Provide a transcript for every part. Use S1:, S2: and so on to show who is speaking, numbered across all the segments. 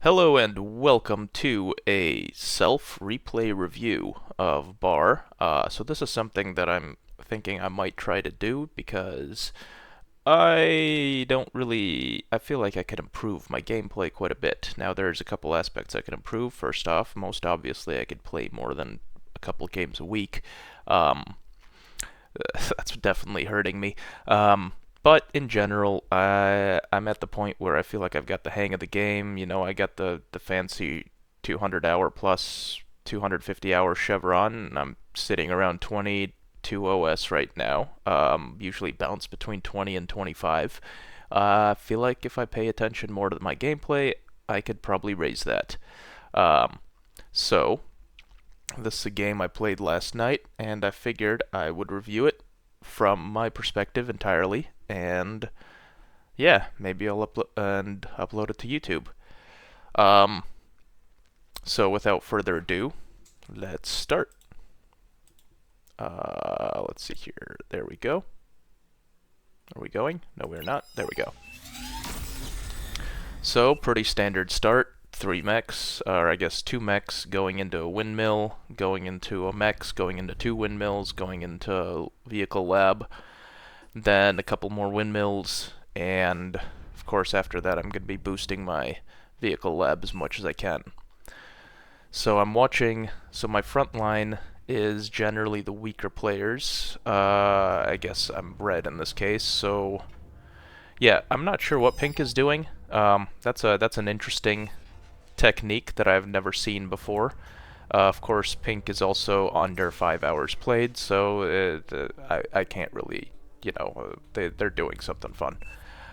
S1: Hello and welcome to a self-replay review of Bar. So this is something that I'm thinking I might try to do because I feel like I could improve my gameplay quite a bit. Now there's a couple aspects I could improve. First off, most obviously I could play more than a couple games a week. Um, that's definitely hurting me. But in general, I'm at the point where I feel like I've got the hang of the game. You know, I got the fancy 200 hour plus 250 hour chevron, and I'm sitting around 22 OS right now. Usually bounce between 20 and 25. I feel like if I pay attention more to my gameplay, I could probably raise that. Um, so, this is a game I played last night, and I figured I would review it from my perspective entirely, and yeah, maybe I'll upload it to YouTube. Um, so without further ado, let's start. Let's see here. There we go. Are we going? No, we're not. There we go. So, pretty standard start. 3 mechs, or I guess 2 mechs going into a windmill, going into a mechs, going into 2 windmills, going into a vehicle lab, then a couple more windmills, and of course after that I'm going to be boosting my vehicle lab as much as I can. So my front line is generally the weaker players. I guess I'm red in this case, so yeah, I'm not sure what pink is doing. That's an interesting technique that I've never seen before. Of course, pink is also under 5 hours played, so I can't really, they're doing something fun.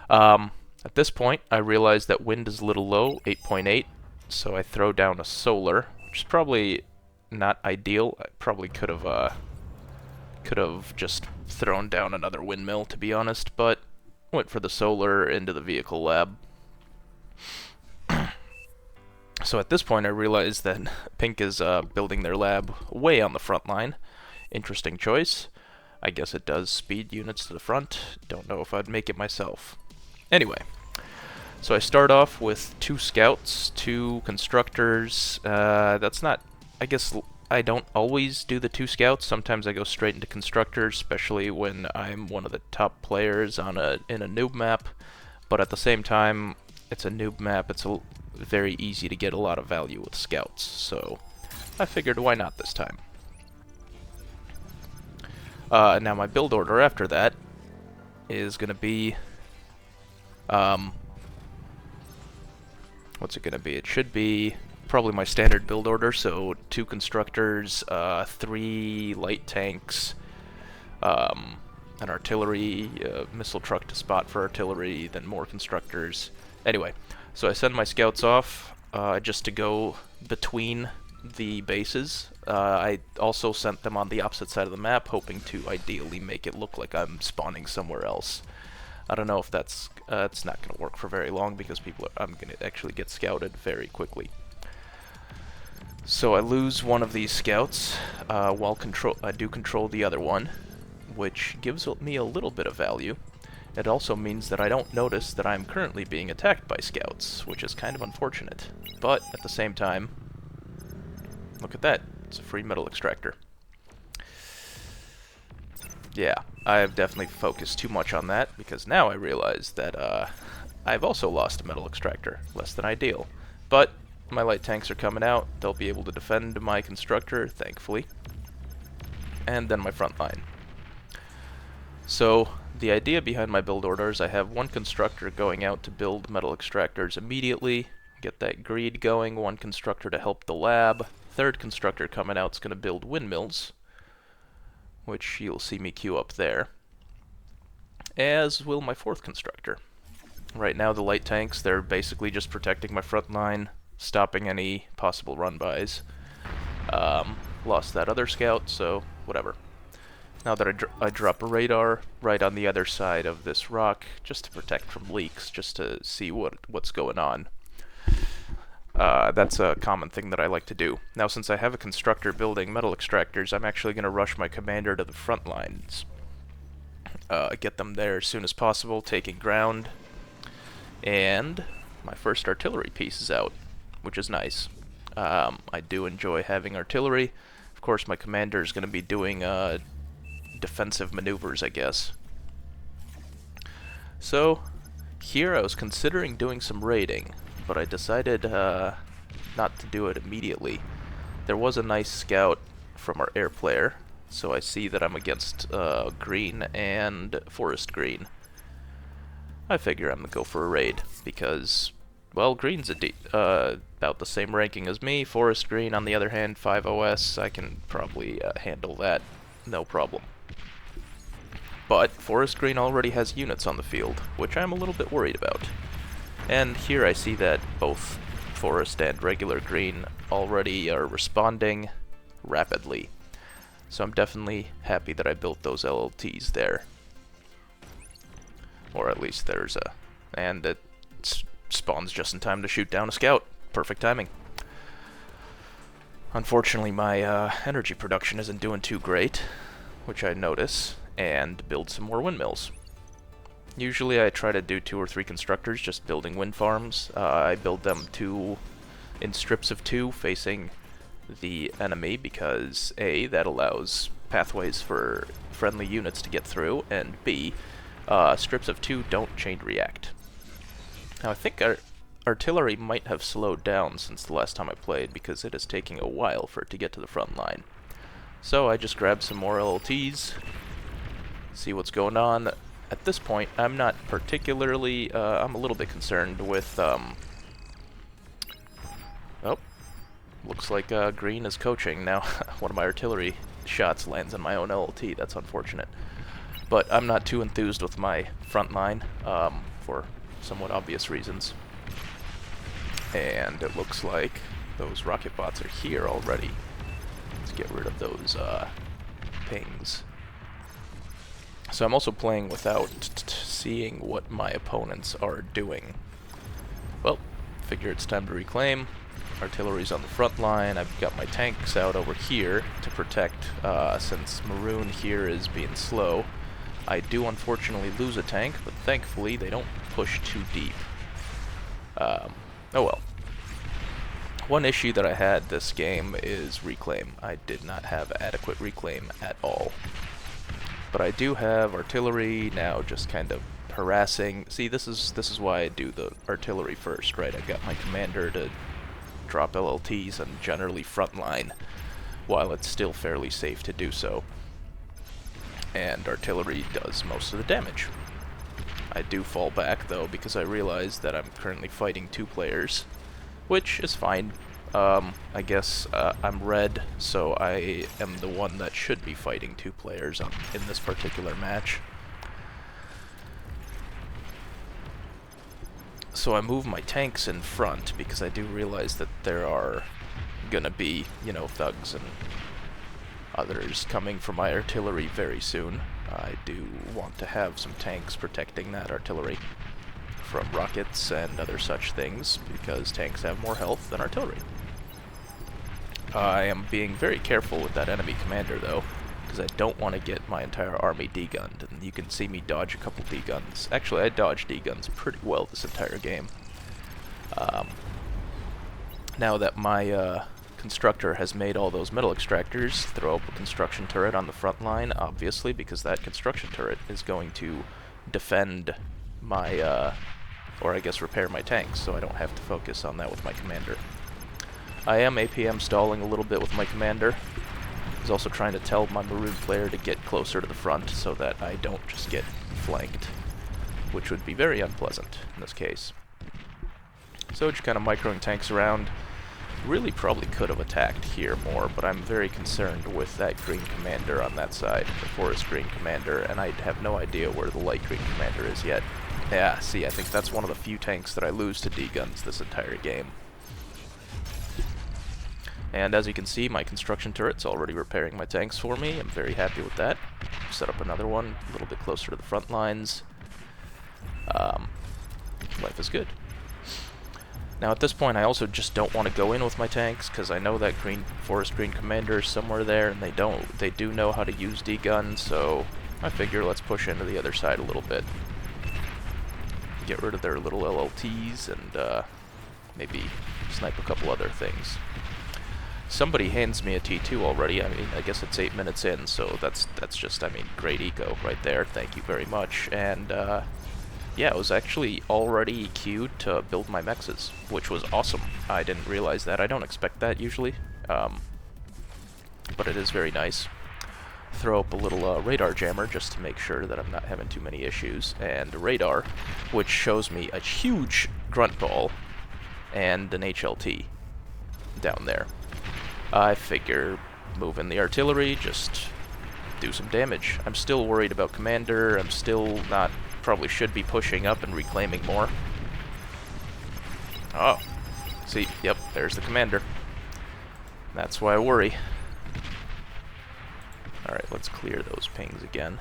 S1: At this point, I realize that wind is a little low, 8.8, so I throw down a solar, which is probably not ideal. I probably could have just thrown down another windmill, to be honest, but went for the solar into the vehicle lab. So at this point I realize that pink is building their lab way on the front line. Interesting choice. I guess it does speed units to the front. Don't know if I'd make it myself. Anyway, so I start off with 2 scouts, 2 constructors. That's not... I guess I don't always do the 2 scouts. Sometimes I go straight into constructors, especially when I'm one of the top players in a noob map. But at the same time, it's a noob map. It's very easy to get a lot of value with scouts, so I figured why not this time. Now my build order after that is gonna be, what's it gonna be? It should be probably my standard build order, so 2 constructors, 3 light tanks, an artillery, missile truck to spot for artillery, then more constructors. Anyway, so I send my scouts off just to go between the bases. I also sent them on the opposite side of the map, hoping to ideally make it look like I'm spawning somewhere else. I don't know if it's not going to work for very long because I'm going to actually get scouted very quickly. So I lose one of these scouts while I do control the other one, which gives me a little bit of value. It also means that I don't notice that I'm currently being attacked by scouts, which is kind of unfortunate. But at the same time, look at that. It's a free metal extractor. Yeah, I've definitely focused too much on that, because now I realize that I've also lost a metal extractor. Less than ideal. But my light tanks are coming out. They'll be able to defend my constructor, thankfully. And then my front line. So, the idea behind my build order is I have 1 constructor going out to build metal extractors immediately, get that greed going, 1 constructor to help the lab, 3rd constructor coming out is going to build windmills, which you'll see me queue up there, as will my 4th constructor. Right now the light tanks, they're basically just protecting my front line, stopping any possible run-bys. Lost that other scout, so whatever. Now that I drop a radar right on the other side of this rock, just to protect from leaks, just to see what's going on. That's a common thing that I like to do. Now, since I have a constructor building metal extractors, I'm actually going to rush my commander to the front lines. Get them there as soon as possible, taking ground. And my first artillery piece is out. which is nice. I do enjoy having artillery. Of course, my commander is going to be doing defensive maneuvers, I guess. So, here I was considering doing some raiding, but I decided not to do it immediately. There was a nice scout from our air player, so I see that I'm against green and forest green. I figure I'm going to go for a raid, because, well, green's about the same ranking as me. Forest green, on the other hand, 5 OS, I can probably handle that, no problem. But forest green already has units on the field, which I'm a little bit worried about. And here I see that both forest and regular green already are responding rapidly. So I'm definitely happy that I built those LLTs there. Or at least there's a... and it spawns just in time to shoot down a scout. Perfect timing. Unfortunately, my energy production isn't doing too great, which I notice, and build some more windmills. Usually I try to do 2 or 3 constructors just building wind farms. I build them in strips of 2 facing the enemy because A, that allows pathways for friendly units to get through, and B, strips of 2 don't chain react. Now I think our artillery might have slowed down since the last time I played because it is taking a while for it to get to the front line. So I just grabbed some more LLTs, see what's going on. At this point, I'm not particularly, I'm a little bit concerned with, oh, looks like green is coaching. Now, one of my artillery shots lands on my own LLT, that's unfortunate. But I'm not too enthused with my front line, for somewhat obvious reasons. And it looks like those rocket bots are here already. Let's get rid of those, pings. So I'm also playing without seeing what my opponents are doing. Well, figure it's time to reclaim. Artillery's on the front line. I've got my tanks out over here to protect, since Maroon here is being slow. I do unfortunately lose a tank, but thankfully they don't push too deep. Oh well. One issue that I had this game is reclaim. I did not have adequate reclaim at all. But I do have artillery now, just kind of harassing. See, this is why I do the artillery first, right? I got my commander to drop LLTs and generally frontline, while it's still fairly safe to do so. And artillery does most of the damage. I do fall back though because I realize that I'm currently fighting 2 players, which is fine. I guess I'm red, so I am the one that should be fighting 2 players in this particular match. So I move my tanks in front because I do realize that there are gonna be, you know, thugs and others coming for my artillery very soon. I do want to have some tanks protecting that artillery from rockets and other such things, because tanks have more health than artillery. I am being very careful with that enemy commander, though, because I don't want to get my entire army D-gunned, and you can see me dodge a couple D-guns. Actually, I dodged D-guns pretty well this entire game. Now that my constructor has made all those metal extractors, throw up a construction turret on the front line, obviously, because that construction turret is going to defend my, or I guess repair my tanks, so I don't have to focus on that with my commander. I am APM stalling a little bit with my commander. He's also trying to tell my Maroon player to get closer to the front so that I don't just get flanked, which would be very unpleasant in this case. So just kind of microing tanks around. Really probably could have attacked here more, but I'm very concerned with that green commander on that side, the forest green commander, and I have no idea where the light green commander is yet. Yeah, see, I think that's one of the few tanks that I lose to D-guns this entire game. And as you can see, my construction turret's already repairing my tanks for me. I'm very happy with that. Set up another one a little bit closer to the front lines. Life is good. Now at this point I also just don't want to go in with my tanks, because I know that forest green commander is somewhere there, and they do know how to use D-gun, so I figure let's push into the other side a little bit. Get rid of their little LLTs and maybe snipe a couple other things. Somebody hands me a T2 already. I mean, I guess it's 8 minutes in, so that's just, I mean, great eco right there. Thank you very much. And, yeah, I was actually already queued to build my mexes, which was awesome. I didn't realize that. I don't expect that usually, but it is very nice. Throw up a little radar jammer just to make sure that I'm not having too many issues, and radar, which shows me a huge grunt ball and an HLT down there. I figure move in the artillery, just do some damage. I'm still worried about commander. I'm still not, probably should be pushing up and reclaiming more. Oh, see, yep, there's the commander. That's why I worry. Alright, let's clear those pings again.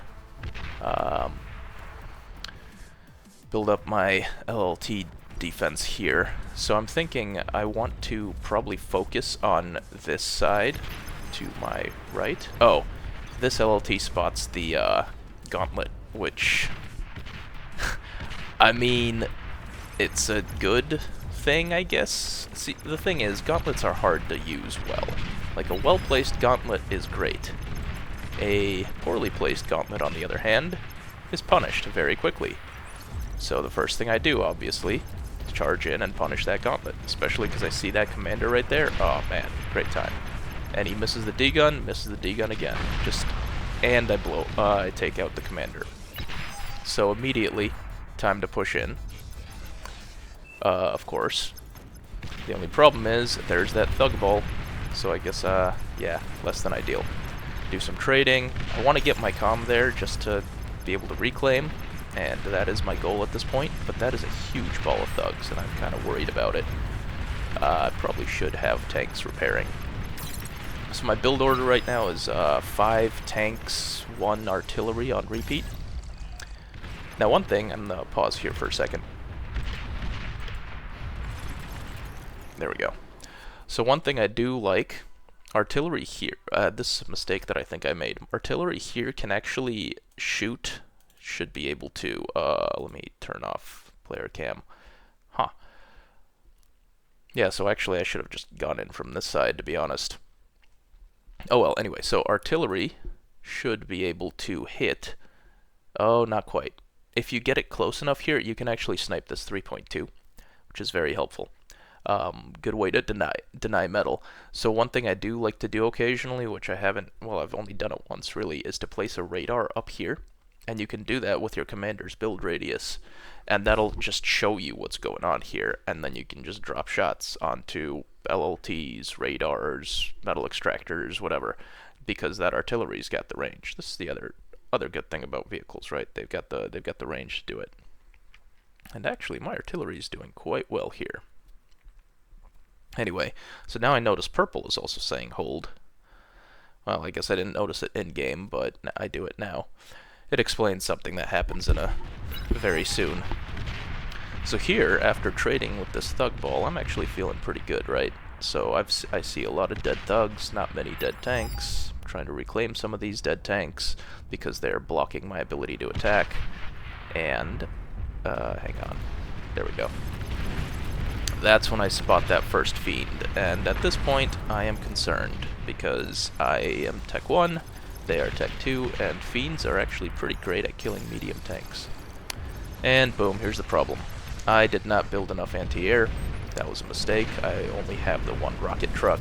S1: Build up my LLT defense here. So I'm thinking I want to probably focus on this side to my right. Oh, this LLT spots the gauntlet, which, I mean, it's a good thing, I guess. See, the thing is, gauntlets are hard to use well. Like, a well-placed gauntlet is great. A poorly placed gauntlet, on the other hand, is punished very quickly. So the first thing I do, obviously, is charge in and punish that gauntlet, especially because I see that commander right there. Oh man, great time. And he misses the D-gun, misses the D-gun again. And I take out the commander. So immediately, time to push in. Of course. The only problem is, there's that thug ball. So I guess, yeah, less than ideal. Do some trading. I want to get my comm there just to be able to reclaim, and that is my goal at this point, but that is a huge ball of thugs, and I'm kind of worried about it. I probably should have tanks repairing. So my build order right now is 5 tanks, 1 artillery on repeat. Now one thing, I'm going to pause here for a second. There we go. So one thing I do like, artillery here, this is a mistake that I think I made. Artillery here can actually shoot, should be able to, let me turn off player cam. Huh. Yeah, so actually I should have just gone in from this side, to be honest. Oh well, anyway, so artillery should be able to hit, oh, not quite. If you get it close enough here, you can actually snipe this 3.2, which is very helpful. Good way to deny metal. So one thing I do like to do occasionally, which I haven't, well, I've only done it once really, is to place a radar up here, and you can do that with your commander's build radius, and that'll just show you what's going on here, and then you can just drop shots onto LLTs, radars, metal extractors, whatever, because that artillery's got the range. This is the other good thing about vehicles, right? They've got the range to do it. And actually, my artillery is doing quite well here. Anyway, so now I notice purple is also saying hold. Well, I guess I didn't notice it in-game, but I do it now. It explains something that happens in very soon. So here, after trading with this thug ball, I'm actually feeling pretty good, right? So I see a lot of dead thugs, not many dead tanks. I'm trying to reclaim some of these dead tanks because they're blocking my ability to attack. And, hang on. There we go. That's when I spot that first fiend, and at this point I am concerned, because I am Tech 1, they are Tech 2, and fiends are actually pretty great at killing medium tanks. And boom, here's the problem. I did not build enough anti-air. That was a mistake. I only have the 1 rocket truck.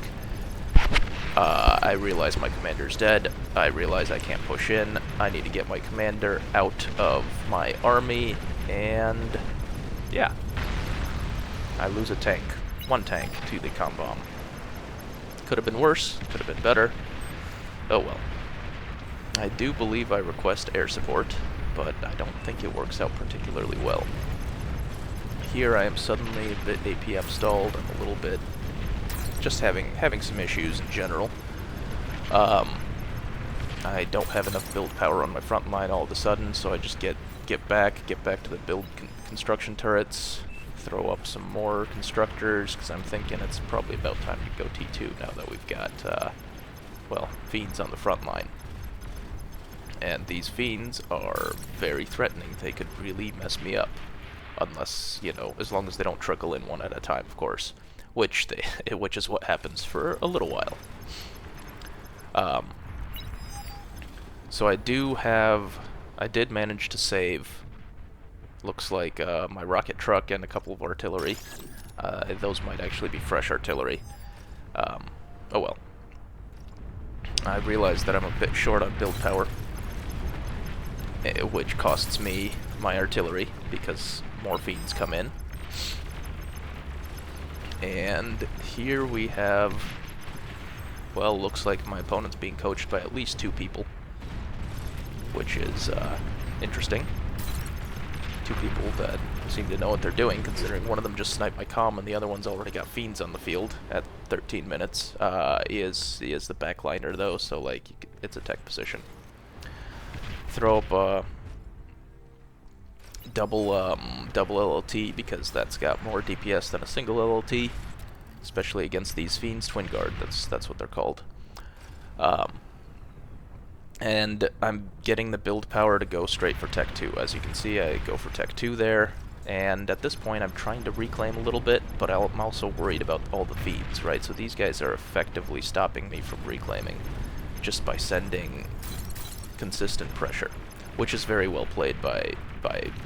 S1: I realize my commander's dead. I realize I can't push in. I need to get my commander out of my army, and yeah. I lose a tank. 1 tank to the comm bomb. Could have been worse, could have been better. Oh well. I do believe I request air support, but I don't think it works out particularly well. Here I am suddenly a bit APM stalled. I'm a little bit just having some issues in general. I don't have enough build power on my front line all of a sudden, so I just get back to the build construction turrets. Throw up some more constructors, because I'm thinking it's probably about time to go T2 now that we've got, well, fiends on the front line. And these fiends are very threatening. They could really mess me up. Unless, you know, as long as they don't trickle in one at a time, of course. which which is what happens for a little while. So I did manage to save, looks like my rocket truck and a couple of artillery. Those might actually be fresh artillery. Oh well. I realized that I'm a bit short on build power, which costs me my artillery because more fiends come in. And here we have, well, looks like my opponent's being coached by at least 2 people, which is interesting. 2 people that seem to know what they're doing, considering one of them just sniped my comm and the other one's already got fiends on the field at 13 minutes. He is the backliner though, so like it's a tech position. Throw up a double LLT because that's got more DPS than a single LLT, especially against these fiends. Twin guard, that's what they're called. And I'm getting the build power to go straight for Tech 2. As you can see, I go for Tech 2 there, and at this point I'm trying to reclaim a little bit, but I'm also worried about all the feeds, right? So these guys are effectively stopping me from reclaiming just by sending consistent pressure, which is very well played by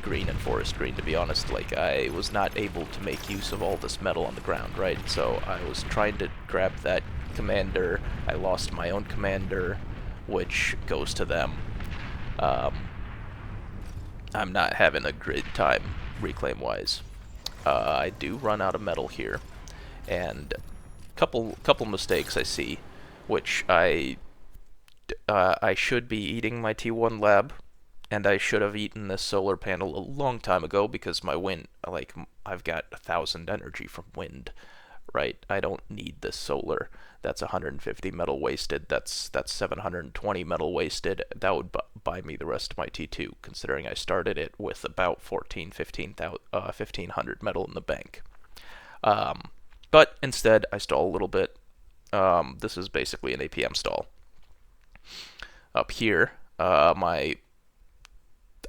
S1: Green and Forest Green, to be honest. Like, I was not able to make use of all this metal on the ground, right? So I was trying to grab that commander, I lost my own commander, which goes to them. I'm not having a great time reclaim-wise. I do run out of metal here, and couple mistakes I see, which I should be eating my T1 lab, and I should have eaten this solar panel a long time ago because my wind, like, I've got 1,000 energy from wind, right? I don't need this solar. That's 150 metal wasted. That's 720 metal wasted. That would buy me the rest of my T2, considering I started it with about 1,500 metal in the bank. But instead, I stall a little bit. This is basically an APM stall. Up here,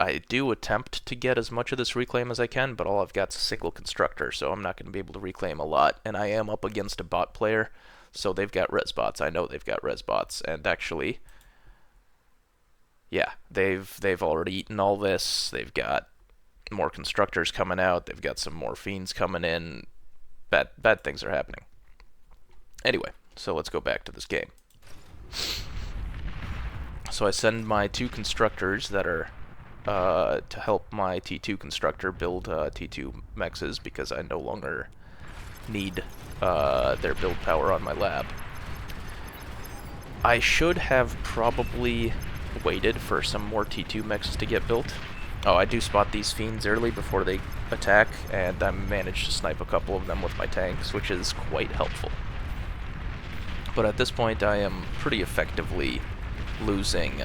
S1: I do attempt to get as much of this reclaim as I can, but all I've got is a single constructor, so I'm not going to be able to reclaim a lot. And I am up against a bot player, so they've got res bots. I know they've got res bots, and actually, yeah, they've already eaten all this. They've got more constructors coming out. They've got some more fiends coming in. Bad things are happening. Anyway, so let's go back to this game. So I send my 2 constructors that are to help my T2 constructor build T2 mexes, because I no longer need their build power on my lab. I should have probably waited for some more T2 mexes to get built. Oh, I do spot these fiends early before they attack, and I managed to snipe a couple of them with my tanks, which is quite helpful. But at this point I am pretty effectively losing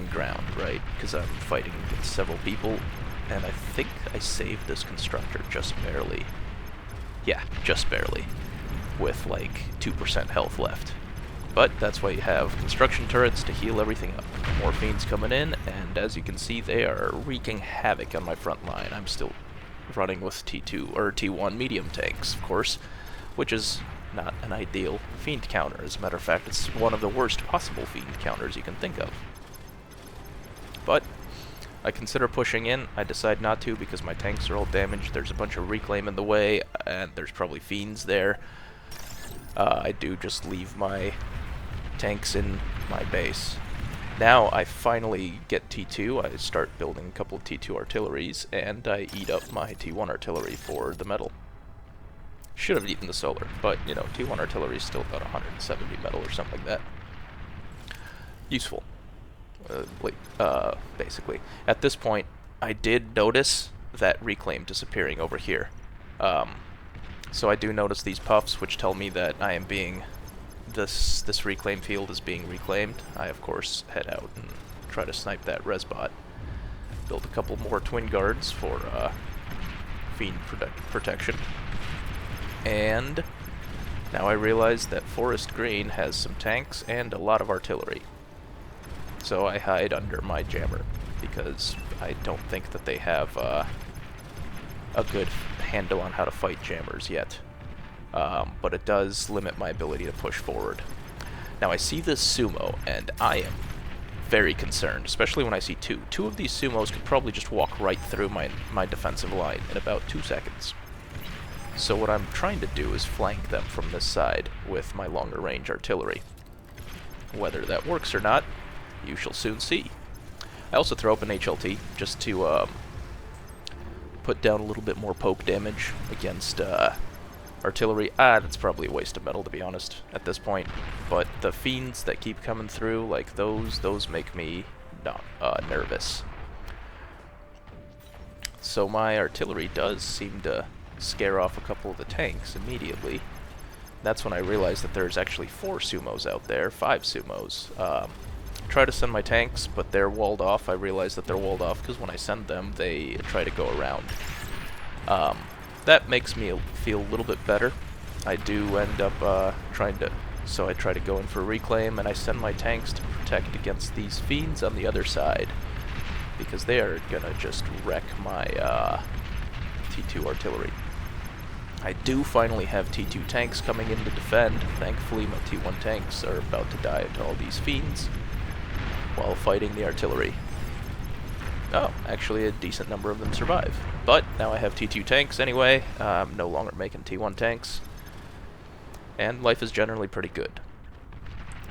S1: ground, right? Because I'm fighting against several people, and I think I saved this constructor just barely. Yeah, just barely, with like 2% health left. But that's why you have construction turrets to heal everything up. More fiends coming in, and as you can see, they are wreaking havoc on my front line. I'm still running with T2 or T1 medium tanks, of course, which is not an ideal fiend counter. As a matter of fact, it's one of the worst possible fiend counters you can think of. But I consider pushing in. I decide not to because my tanks are all damaged. There's a bunch of reclaim in the way, and there's probably fiends there. I do just leave my tanks in my base. Now I finally get T2. I start building a couple of T2 artilleries, and I eat up my T1 artillery for the metal. Should have eaten the solar, but, you know, T1 artillery is still about 170 metal or something like that. Useful, basically. At this point, I did notice that reclaim disappearing over here. So I do notice these puffs, which tell me that I am being... This reclaim field is being reclaimed. I, of course, head out and try to snipe that resbot. Build a couple more twin guards for fiend protection. And now I realize that Forest Green has some tanks and a lot of artillery. So I hide under my jammer, because I don't think that they have a good handle on how to fight jammers yet. but it does limit my ability to push forward. Now I see this sumo, and I am very concerned, especially when I see two. Two of these sumos could probably just walk right through my defensive line in about 2 seconds. So what I'm trying to do is flank them from this side with my longer range artillery. Whether that works or not, you shall soon see. I also throw up an HLT just to put down a little bit more poke damage against artillery. That's probably a waste of metal, to be honest, at this point. But the fiends that keep coming through, like those make me nervous. So my artillery does seem to scare off a couple of the tanks immediately. That's when I realized that there's actually 4 sumos out there, 5 sumos. Try to send my tanks, but they're walled off. I realize that they're walled off because when I send them, they try to go around. That makes me feel a little bit better. I do end up so I try to go in for reclaim, and I send my tanks to protect against these fiends on the other side, because they are gonna just wreck my T2 artillery. I do finally have T2 tanks coming in to defend. Thankfully, my T1 tanks are about to die to all these fiends while fighting the artillery. Oh, actually a decent number of them survive. But now I have T2 tanks anyway. I'm no longer making T1 tanks. And life is generally pretty good.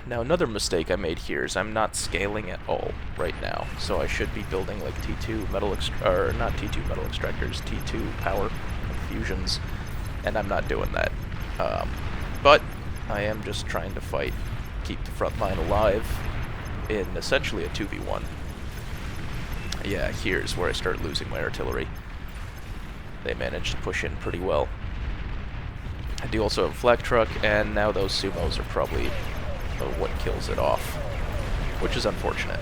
S1: Now another mistake I made here is I'm not scaling at all right now. So I should be building like T2 metal not T2 metal extractors, T2 power fusions. And I'm not doing that. But I am just trying to keep the front line alive in essentially a 2v1. Yeah, here's where I start losing my artillery. They managed to push in pretty well. I do also have a flak truck, and now those sumos are probably what kills it off, which is unfortunate.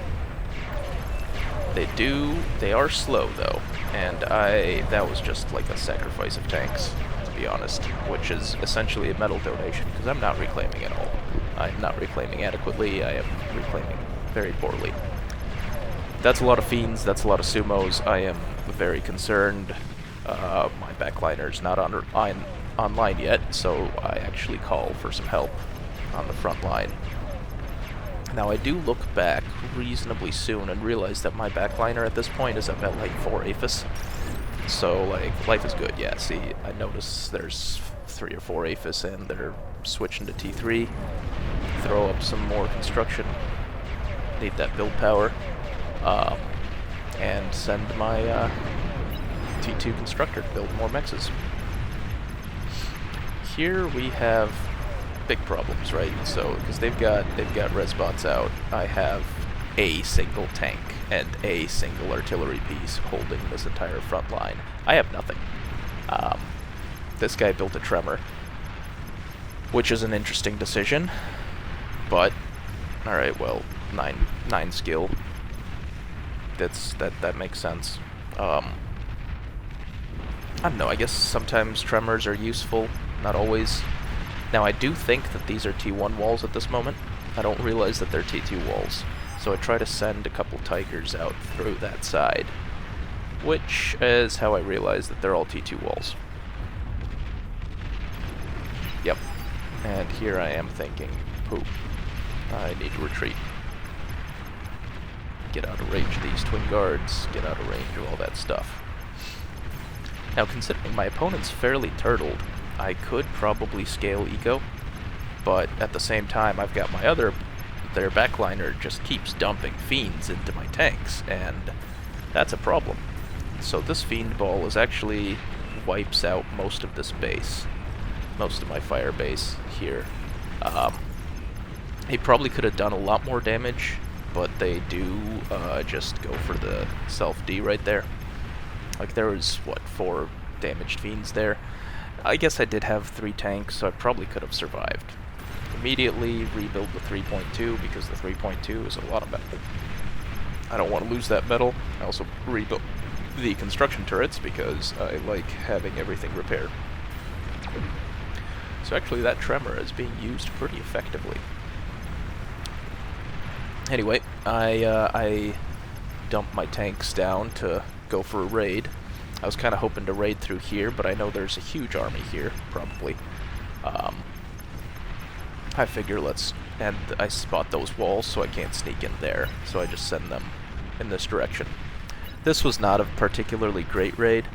S1: They are slow though, and that was just like a sacrifice of tanks, to be honest, which is essentially a metal donation, because I'm not reclaiming at all. I'm not reclaiming adequately, I am reclaiming very poorly. That's a lot of fiends, that's a lot of sumos. I am very concerned. My backliner's not online yet, so I actually call for some help on the front line. Now I do look back reasonably soon and realize that my backliner at this point is up at like 4 APHIS. So like, life is good. Yeah, see, I notice there's 3 or 4 APHIS and they're switching to T3. Throw up some more construction. Need that build power. And send my T2 constructor to build more mexes. Here we have big problems, right? So, because they've got res bots out, I have a single tank and a single artillery piece holding this entire front line. I have nothing. This guy built a tremor, which is an interesting decision, but alright, well, 9 skill. That makes sense. I don't know, I guess sometimes tremors are useful, not always. Now I do think that these are T1 walls at this moment. I don't realize that they're T2 walls. So I try to send a couple tigers out through that side, which is how I realize that they're all T2 walls. Yep. And here I am thinking, poop, I need to retreat. Get out of range of these twin guards, get out of range of all that stuff. Now considering my opponent's fairly turtled, I could probably scale eco, but at the same time I've got their backliner just keeps dumping fiends into my tanks, and that's a problem. So this fiend ball is actually wipes out most of this base, most of my fire base here. He probably could have done a lot more damage, but they do just go for the self-D right there. Like there was, what, 4 damaged fiends there. I guess I did have 3 tanks, so I probably could have survived. Immediately rebuild the 3.2, because the 3.2 is a lot of metal. I don't want to lose that metal. I also rebuilt the construction turrets, because I like having everything repaired. So actually that tremor is being used pretty effectively. Anyway, I dumped my tanks down to go for a raid. I was kind of hoping to raid through here, but I know there's a huge army here, probably. Um, I figure and I spot those walls so I can't sneak in there, so I just send them in this direction. This was not a particularly great raid.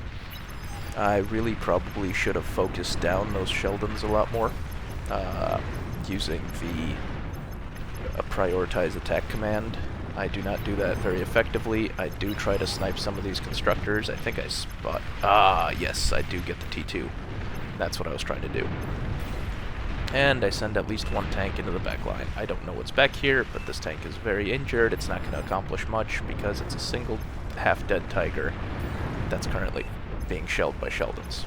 S1: I really probably should have focused down those Sheldons a lot more, using the prioritize attack command. I do not do that very effectively. I do try to snipe some of these constructors. I think I spot... yes, I do get the T2. That's what I was trying to do. And I send at least one tank into the back line. I don't know what's back here, but this tank is very injured. It's not going to accomplish much because it's a single half-dead Tiger that's currently being shelled by Sheldons.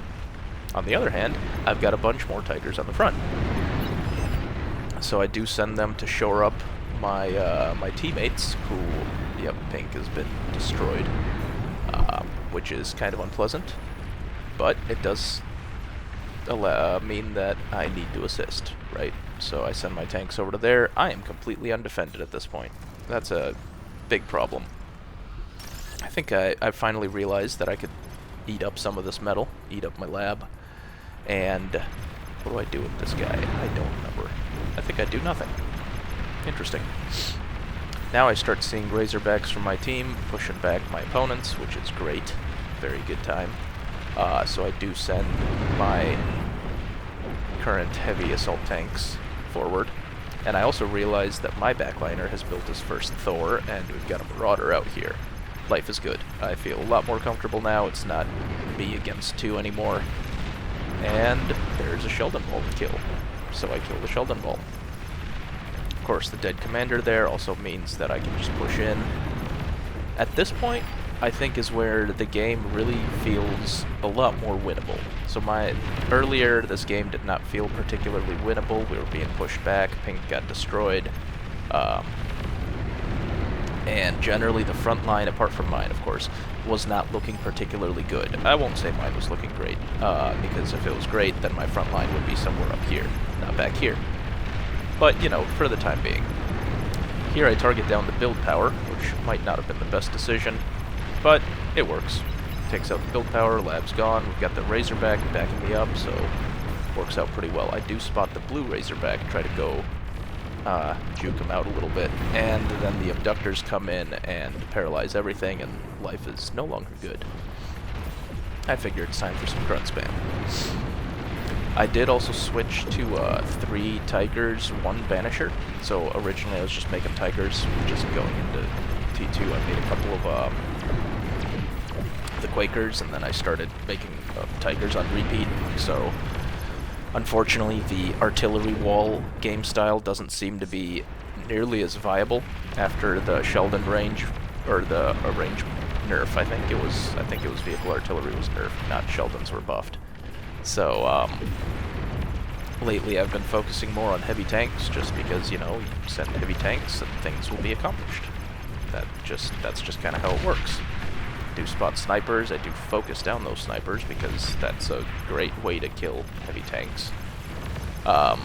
S1: On the other hand, I've got a bunch more Tigers on the front. So I do send them to shore up my teammates, who, yep, pink has been destroyed, which is kind of unpleasant, but it does mean that I need to assist, right? So I send my tanks over to there. I am completely undefended at this point. That's a big problem. I think I finally realized that I could eat up some of this metal, eat up my lab, and what do I do with this guy? I don't remember. I think I do nothing. Interesting. Now I start seeing Razorbacks from my team pushing back my opponents, which is great. Very good time. So I do send my current heavy assault tanks forward. And I also realize that my backliner has built his first Thor, and we've got a Marauder out here. Life is good. I feel a lot more comfortable now. It's not me against two anymore. And there's a Sheldon ball to kill. So I kill the Sheldon ball. Of course, the dead commander there also means that I can just push in. At this point, I think is where the game really feels a lot more winnable. So earlier, this game did not feel particularly winnable. We were being pushed back, pink got destroyed. And generally the front line, apart from mine, of course, was not looking particularly good. I won't say mine was looking great, because if it was great, then my front line would be somewhere up here, not back here. But, you know, for the time being. Here I target down the build power, which might not have been the best decision, but it works. Takes out the build power, lab's gone, we've got the Razorback backing me up, so works out pretty well. I do spot the blue Razorback, try to go juke him out a little bit, and then the abductors come in and paralyze everything, and life is no longer good. I figure it's time for some grunt spam. I did also switch to 3 Tigers, 1 Banisher. So originally I was just making Tigers, just going into T2. I made a couple of the Quakers, and then I started making Tigers on repeat. So unfortunately, the artillery wall game style doesn't seem to be nearly as viable after the Sheldon range, or the range nerf. I think it was vehicle artillery was nerfed, not Sheldons were buffed. So lately I've been focusing more on heavy tanks, just because, you know, you send heavy tanks and things will be accomplished. That's just kind of how it works. I do spot snipers. I do focus down those snipers because that's a great way to kill heavy tanks. I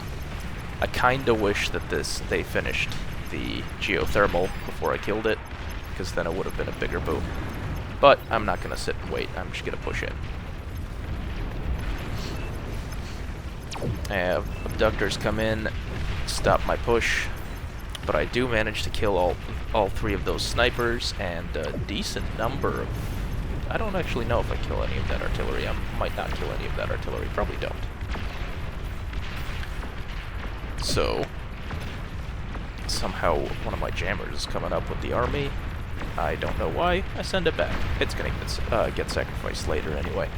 S1: kind of wish that they finished the geothermal before I killed it, because then it would have been a bigger boom. But I'm not going to sit and wait. I'm just going to push in. Abductors come in, stop my push, but I do manage to kill all 3 of those snipers, and a decent number of... I don't actually know if I kill any of that artillery. I might not kill any of that artillery. Probably don't. So, somehow one of my jammers is coming up with the army. I don't know why. I send it back. It's gonna get sacrificed later anyway.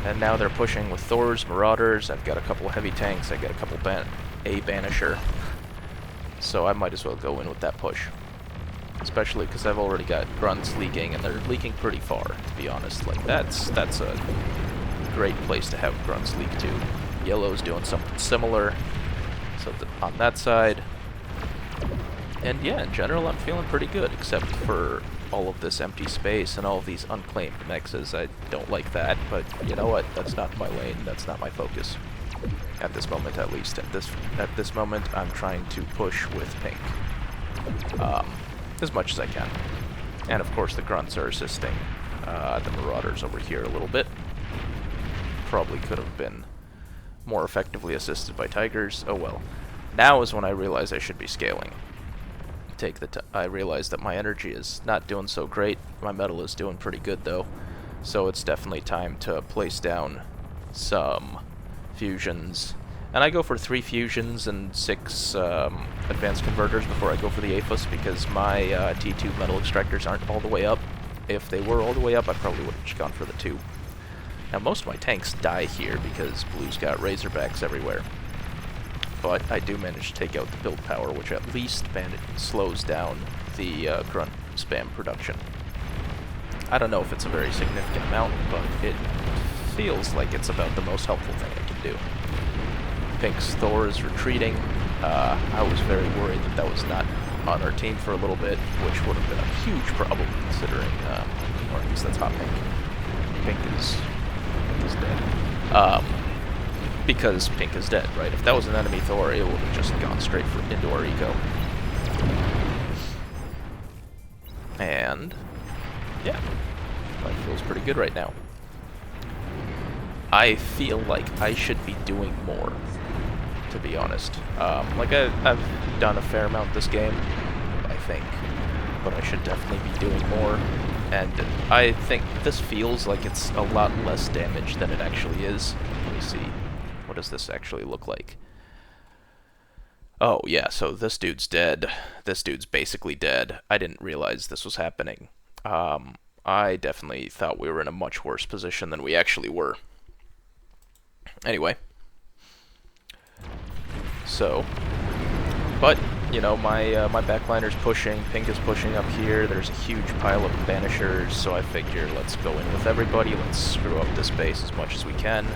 S1: And now they're pushing with Thors, Marauders. I've got a couple of heavy tanks. I got a couple a Banisher. So I might as well go in with that push. Especially because I've already got grunts leaking, and they're leaking pretty far, to be honest. Like, that's a great place to have grunts leak to. Yellow's doing something similar. So on that side. And yeah, in general, I'm feeling pretty good, except for all of this empty space and all of these unclaimed mexes. I don't like that, but you know what? That's not my lane. That's not my focus. At this moment, at least. At this moment, I'm trying to push with pink. As much as I can. And of course, the grunts are assisting the Marauders over here a little bit. probably could have been more effectively assisted by tigers. Oh well. Now is when I realize I should be scaling. I realize that my energy is not doing so great. My metal is doing pretty good though. So it's definitely time to place down some fusions. And I go for 3 fusions and 6 advanced converters before I go for the APHIS, because my T2 metal extractors aren't all the way up. If they were all the way up, I probably would have just gone for the 2. Now most of my tanks die here because blue's got razorbacks everywhere. But I do manage to take out the build power, which at least slows down the grunt spam production. I don't know if it's a very significant amount, but it feels like it's about the most helpful thing I can do. Pink's Thor is retreating. I was very worried that that was not on our team for a little bit, which would have been a huge problem considering, or at least that's hot pink. Pink is dead. Because Pink is dead, right? If that was an enemy Thor, it would have just gone straight into our eco. And yeah, life feels pretty good right now. I feel like I should be doing more, to be honest. Like I've done a fair amount this game, I think, but I should definitely be doing more. And I think this feels like it's a lot less damage than it actually is. Let me see. What does this actually look like? Oh, yeah, so this dude's dead. This dude's basically dead. I didn't realize this was happening. I definitely thought we were in a much worse position than we actually were. Anyway. So, but, you know, my backliner's pushing, Pink is pushing up here, there's a huge pile of banishers, so I figure let's go in with everybody, let's screw up this base as much as we can.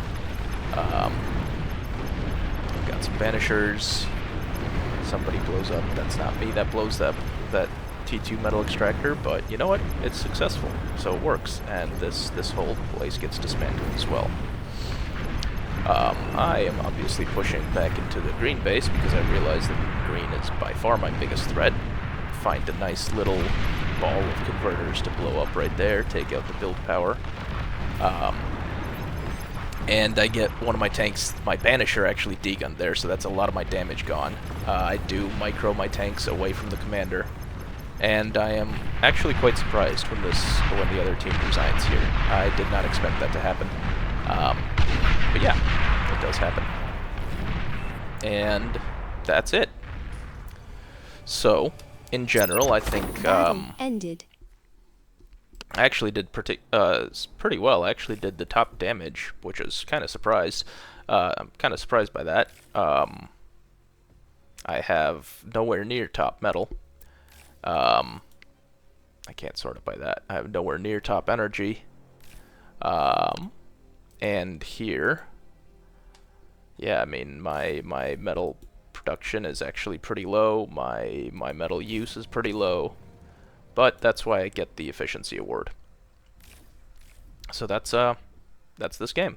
S1: Got some banishers, somebody blows up, that's not me that blows that T2 metal extractor, but you know what, it's successful, so it works, and this whole place gets dismantled as well. I am obviously pushing back into the green base because I realize that green is by far my biggest threat. Find a nice little ball of converters to blow up right there, take out the build power. And I get one of my tanks, my Banisher, actually degunned there, so that's a lot of my damage gone. I do micro my tanks away from the commander, and I am actually quite surprised when the other team resigns here. I did not expect that to happen. But yeah, it does happen. And that's it. So, in general, I think
S2: ended.
S1: I actually did pretty well. I actually did the top damage, which is kind of surprised. I'm kind of surprised by that. I have nowhere near top metal. I can't sort it by that. I have nowhere near top energy. And here, yeah, I mean, my metal production is actually pretty low. My metal use is pretty low. But that's why I get the efficiency award. So that's this game.